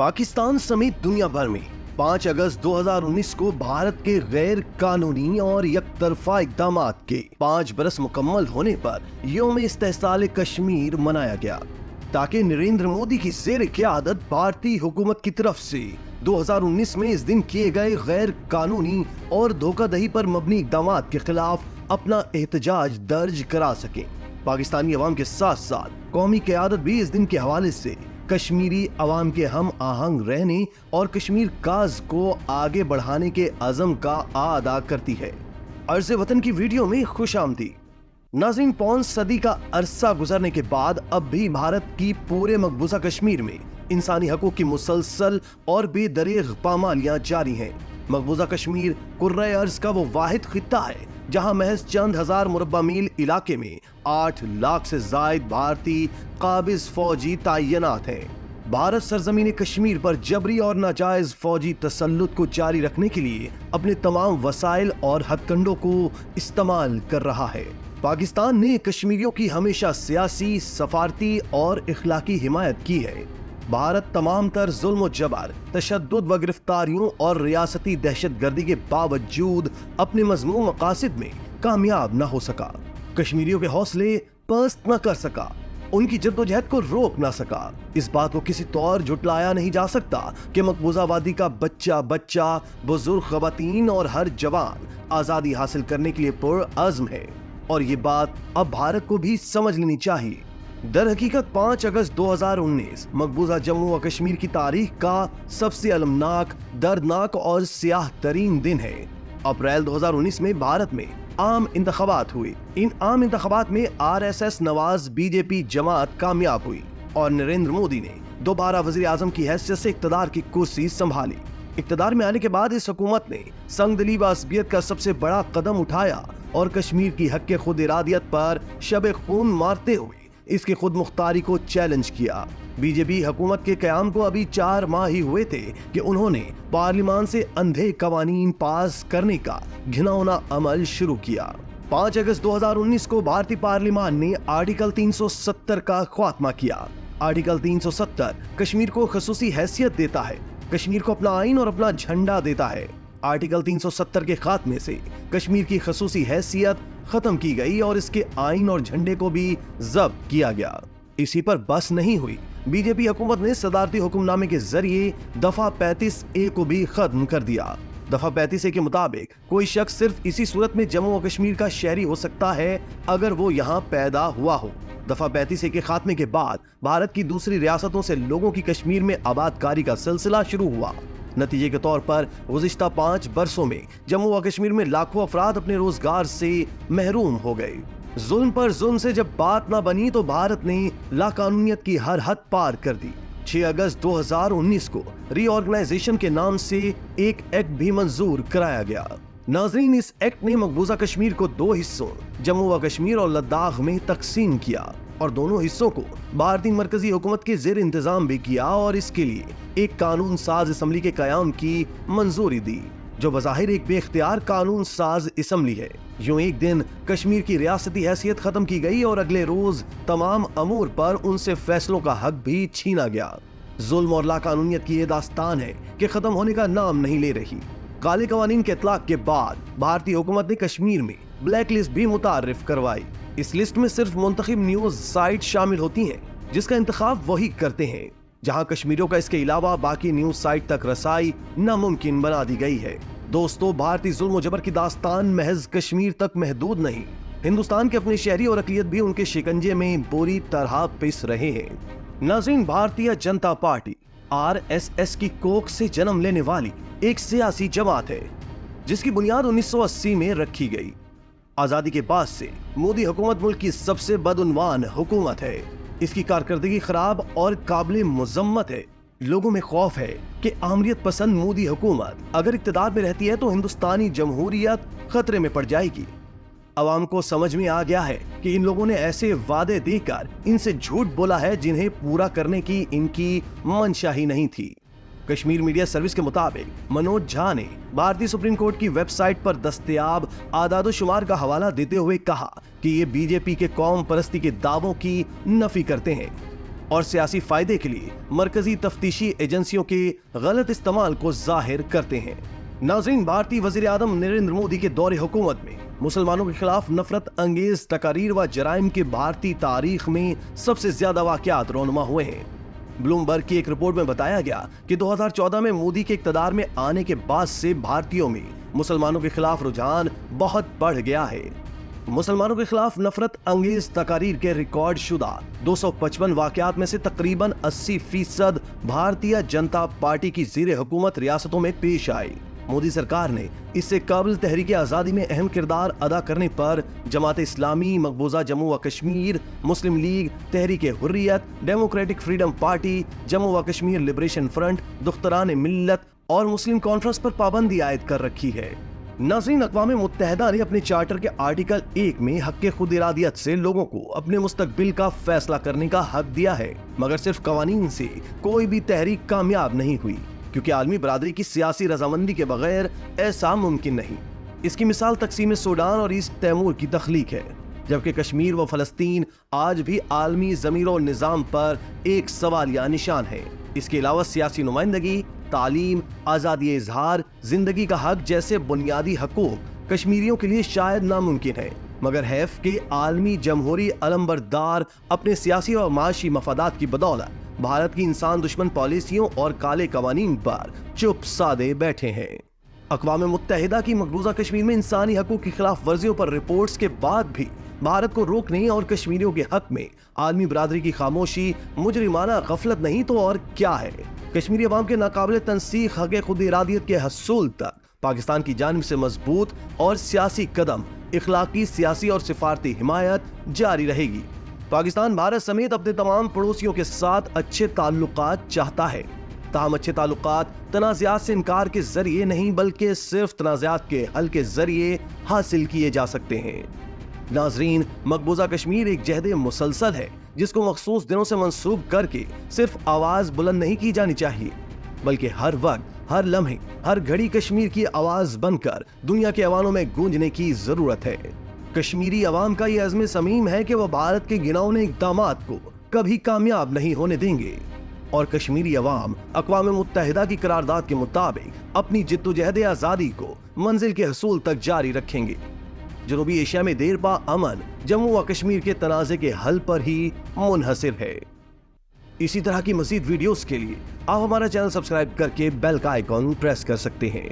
पाकिस्तान समेत दुनिया भर में 5 अगस्त 2019 को भारत के गैर कानूनी और यकतरफा इक़दामात के 5 बरस मुकम्मल होने पर यौम इस्तेहसाल कश्मीर मनाया गया, ताकि नरेंद्र मोदी की ज़ेर क़यादत भारतीय हुकूमत की तरफ से 2019 में इस दिन किए गए गैर कानूनी और धोखाधड़ी पर मबनी इक़दामात के खिलाफ अपना एहतजाज दर्ज करा सकें। पाकिस्तानी अवाम के साथ साथ कौमी क़यादत भी इस दिन के हवाले से कश्मीरी अवाम के हम आहंग रहने और कश्मीर काज को आगे बढ़ाने के अज़म का अदा करती है। अर्ज़ वतन की वीडियो में खुशामदीद। नाज़रीन, पौन सदी का अरसा गुजरने के बाद अब भी भारत की पूरे मकबूजा कश्मीर में इंसानी हकूक़ की मुसलसल और बेदरीग पामालियाँ जारी हैं। मकबूजा कश्मीर कुर्रे अर्ज़ का वो वाहिद खित्ता है जहां महज चंद हजार मुरब्बा मील इलाके में 8 लाख से जायद भारतीय काबिज फौजी तैनात हैं। भारत सरजमीन कश्मीर पर जबरी और नाजायज फौजी तसल्लुत को जारी रखने के लिए अपने तमाम वसाइल और हथकंडों को इस्तेमाल कर रहा है। पाकिस्तान ने कश्मीरियों की हमेशा सियासी, सफारती और इखलाकी हिमायत की है। भारत तमाम तर जुल्म जबर, तशद्दुद व गिरफ्तारियों और रियासती दहशत गर्दी के बावजूद अपने मज़मूम मकासिद में कामयाब न हो सका। कश्मीरियों के हौसले पस्त न कर सका, उनकी जद्दोजहद को रोक ना सका। इस बात को किसी तौर जुटलाया नहीं जा सकता कि मकबूजा वादी का बच्चा बच्चा, बुजुर्ग, खवातीन और हर जवान आज़ादी हासिल करने के लिए पुरअज़्म है, और ये बात अब भारत को भी समझ लेनी चाहिए। दर हकीकत 5 अगस्त 2019 मकबूजा जम्मू व कश्मीर की तारीख का सबसे अलमनाक, दर्दनाक और सियाह तरीन दिन है। अप्रैल 2019 में भारत में आम इंतखाबात हुए। इन आम इंतखाबात में RSS नवाज बीजेपी जमात कामयाब हुई और नरेंद्र मोदी ने दोबारा वज़ीर आज़म की हैसियत से इक़्तिदार की कुर्सी संभाली। इक़्तिदार में आने के बाद इस हुकूमत ने संगदिली व असबियत का सबसे बड़ा कदम उठाया और कश्मीर की हक़ खुद इरादियत पर शब खून मारते हुए इसकी खुद मुख्तारी को चैलेंज किया। बीजेपी हुकूमत के क़याम को अभी 4 माह ही हुए थे कि उन्होंने पार्लियामान से अंधे कवानीन पास करने का घिनौना अमल शुरू किया। 5 अगस्त 2019 को भारतीय पार्लियामान ने आर्टिकल 370 का ख्वात्मा किया। आर्टिकल 370 कश्मीर को खसूसी हैसियत देता है, कश्मीर को अपना आइन और अपना झंडा देता है। आर्टिकल 370 के खात्मे से कश्मीर की खसूसी हैसियत खत्म की गई और इसके आइन और झंडे को भी जब्त किया गया। इसी पर बस नहीं हुई, बीजेपी हुकूमत ने सदारती हुक्मनामे के जरिए दफा 35A को भी खत्म कर दिया। दफा 35A के मुताबिक कोई शख्स सिर्फ इसी सूरत में जम्मू व कश्मीर का शहरी हो सकता है अगर वो यहाँ पैदा हुआ हो। दफा 35A के खात्मे के बाद भारत की दूसरी रियासतों से लोगों की कश्मीर में आबादकारी का सिलसिला शुरू हुआ। नतीजे के तौर पर गुज़िश्ता 5 बरसों में जम्मू व कश्मीर में लाखों अफराद अपने रोजगार से महरूम हो गए। जुल्म पर जुल्म से जब बात ना बनी तो भारत ने लाकानूनियत की हर हद पार कर दी। 6 अगस्त 2019 को रीऑर्गेनाइजेशन के नाम से एक एक्ट भी मंजूर कराया गया। नाज़रीन, इस एक्ट ने मकबूजा कश्मीर को 2 हिस्सों जम्मू व कश्मीर और लद्दाख में तकसीम किया और दोनों हिस्सों को भारतीय मरकजी हुकूमत के ज़ेर इंतजाम भी किया और इसके लिए एक कानून साज असम्बली के क़याम की मंजूरी दी, जो बज़ाहिर एक बेख्तियार कानून साज असम्बली है। यूं एक दिन कश्मीर की रियासती हैसियत खत्म की गई और अगले रोज तमाम अमूर पर उनसे फैसलों का हक भी छीना गया। जुल्म और लाकानूनियत की ये दास्तान है कि खत्म होने का नाम नहीं ले रही। काले कवानीन के इतलाक के बाद भारतीय हुकूमत ने कश्मीर में ब्लैक लिस्ट भी मुतारिफ करवाई। इस लिस्ट में सिर्फ मुंतखब न्यूज साइट शामिल होती हैं, जिसका इंतखाब वही करते हैं। जहां कश्मीरियों का इसके अलावा बाकी न्यूज साइट तक रसाई नामुमकिन बना दी गई है। दोस्तों, भारतीय जुल्म जबर की दास्तान महज कश्मीर तक महदूद नहीं, हिंदुस्तान के अपने शहरी और अक़लियत भी उनके शिकंजे में बुरी तरह पिस रहे हैं। नाज़रीन, भारतीय जनता पार्टी RSS की कोख से जन्म लेने वाली एक सियासी जमात है, जिसकी बुनियाद 1980 में रखी गई। आजादी के बाद से मोदी हुकूमत मुल्क की सबसे बदउन्वान हुकूमत है। इसकी कारकर्दगी खराब और काबिल मुज़म्मत है। लोगों में खौफ है कि आमरीत पसंद मोदी हुकूमत अगर इक़्तिदार में रहती है तो हिंदुस्तानी जमहूरियत खतरे में पड़ जाएगी। अवाम को समझ में आ गया है कि इन लोगों ने ऐसे वादे देकर इनसे झूठ बोला है जिन्हें पूरा करने की इनकी मंशा ही नहीं थी। कश्मीर मीडिया सर्विस के मुताबिक मनोज झा ने भारतीय सुप्रीम कोर्ट की वेबसाइट पर दस्तयाब आदाद शुमार का हवाला देते हुए कहा कि ये बीजेपी के कौम परस्ती के दावों की नफी करते हैं और सियासी फायदे के लिए मरकजी तफ्तीशी एजेंसियों के गलत इस्तेमाल को जाहिर करते हैं। नाज़रीन, भारतीय वज़ीर आज़म नरेंद्र मोदी के दौरे हुकूमत में मुसलमानों के खिलाफ नफरत अंगेज तकारीर व जराइम के भारतीय तारीख में सबसे ज्यादा वाक़यात रोनुमा हुए हैं। ब्लूमबर्ग की एक रिपोर्ट में बताया गया कि 2014 में मोदी के इक़्तिदार में आने के बाद से भारतीयों में मुसलमानों के खिलाफ रुझान बहुत बढ़ गया है। मुसलमानों के खिलाफ नफरत अंगेज तकारीर के रिकॉर्ड शुदा 255 वाक़यात में से तकरीबन 80% भारतीय जनता पार्टी की ज़ीरे हुकूमत रियासतों में पेश आई। मोदी सरकार ने इससे काबिल तहरीक आज़ादी में अहम किरदार अदा करने पर जमात इस्लामी, मकबूजा जम्मू व Kashmir, Muslim League, Tehreek Hurriyat, Democratic Freedom Party, Jammu व कश्मीर लिबरेशन फ्रंट, दुख्तरान मिल्लत और मुस्लिम कॉन्फ्रेंस पर पाबंदी आयद कर रखी है। नाज़रीन, अक़वाम मुत्तहिदा ने अपने चार्टर के आर्टिकल 1 में हक़ खुद इरादियत से लोगों को अपने मुस्तक़बिल का फैसला करने का हक दिया है, मगर सिर्फ कवानीन से कोई भी तहरीक कामयाब नहीं हुई, क्योंकि आलमी बरादरी की सियासी रजामंदी के बगैर ऐसा मुमकिन नहीं। इसकी मिसाल तक़सीम सूडान और ईस्ट तैमूर की तख्लीक है, जबकि कश्मीर व फ़लस्तीन आज भी आलमी ज़मीर और निज़ाम पर एक सवालिया निशान है। इसके अलावा सियासी नुमाइंदगी, तालीम, आज़ादी इज़हार, जिंदगी का हक जैसे बुनियादी हकूक़ कश्मीरियों के लिए शायद नामुमकिन है, मगर हैफ के आलमी जमहूरी अलमबरदार अपने सियासी और माशी मफादात की बदौलत भारत की इंसान दुश्मन पॉलिसियों और काले कवानीन पर चुप सादे बैठे हैं। अक़वाम मुत्तहिदा की मकबूजा कश्मीर में इंसानी हकूक़ की खिलाफ वर्जियों पर रिपोर्ट्स के बाद भी भारत को रोकने और कश्मीरियों के हक में आलमी बरादरी की खामोशी मुजरिमाना गफलत नहीं तो और क्या है। कश्मीरी अवाम के नाकाबिल तंसीख हक़ खुद इरादियत के हसूल तक पाकिस्तान की जानिब से मजबूत और सियासी कदम, इखलाकी, सियासी और सिफारती हिमायत जारी रहेगी। पाकिस्तान भारत समेत अपने तमाम पड़ोसियों के साथ अच्छे ताल्लुकात चाहता है, ताहम अच्छे ताल्लुकात तनाज़ात से इनकार के जरिए नहीं बल्कि सिर्फ तनाज़ात के हल के जरिए हासिल किए जा सकते हैं। नाज़रीन, मकबूजा कश्मीर एक जहद मुसलसल है जिसको मखसूस दिनों से मंसूब करके सिर्फ आवाज़ बुलंद नहीं की जानी चाहिए, बल्कि हर वक्त, हर लम्हे, हर घड़ी कश्मीर की आवाज़ बनकर दुनिया के अवानों में गूंजने की ज़रूरत है। कश्मीरी अवाम का ये अज़्म समीम है कि वह भारत के गिनौने इक़दामात को कभी कामयाब नहीं होने देंगे और कश्मीरी अवाम अक़वाम मुत्तहिदा की करारदाद के मुताबिक अपनी जिद्दोजहद आज़ादी को मंजिल के हसूल तक जारी रखेंगे। जनूबी एशिया में देरपा अमन जम्मू व कश्मीर के तनाज़े के हल पर ही मुनहसिर है। इसी तरह की मज़ीद वीडियोस के लिए आप हमारा चैनल सब्सक्राइब करके बेल का आइकॉन प्रेस कर सकते हैं।